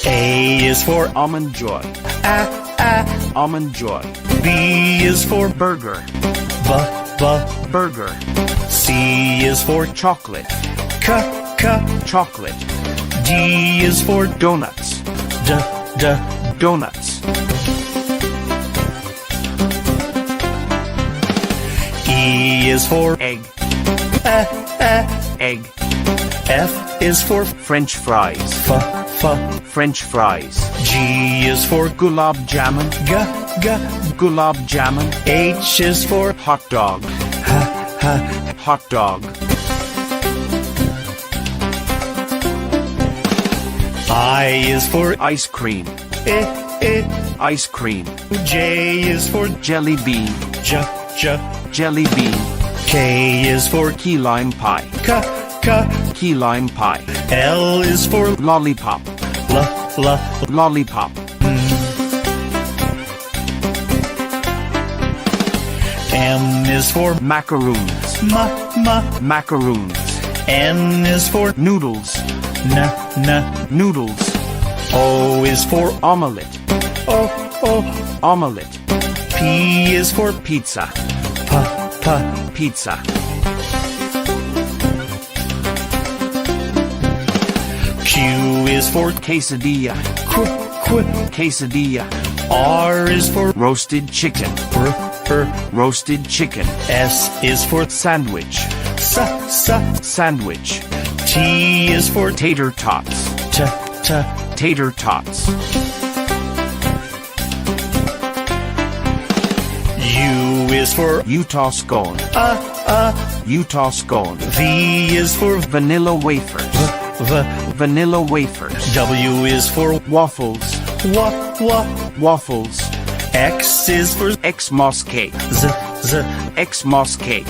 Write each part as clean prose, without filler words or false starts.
A is for Almond Joy. Almond Joy. B is for Burger. Burger. C is for Chocolate. Chocolate. D is for Donuts. Donuts. E is for Egg. Egg. F is for French fries. French fries. G is for Gulab jamun. Gulab jamun. H is for Hot dog. Hot dog. I is for Ice cream. Ice cream. J is for Jelly bean. Jelly bean. K is for Key lime pie. Key lime pie. L is for Lollipop. Lollipop. M is for Macaroons. Macaroons. N is for Noodles. Noodles. O is for Omelette. Omelette. P is for Pizza. Pizza. Q is for Quesadilla. Quesadilla. R is for Roasted chicken. Roasted chicken. S is for Sandwich. Sandwich. T is for Tater tots. Tater tots. U is for Utah scone. Utah scone. V is for Vanilla wafers. Vanilla wafers. W is for Waffles. Waffles. X is for Xmas cake. Xmas cake.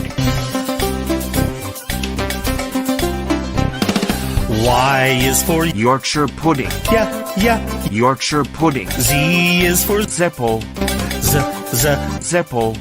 Y is for Yorkshire pudding. Yorkshire pudding. Z is for Zeppo. Zeppo.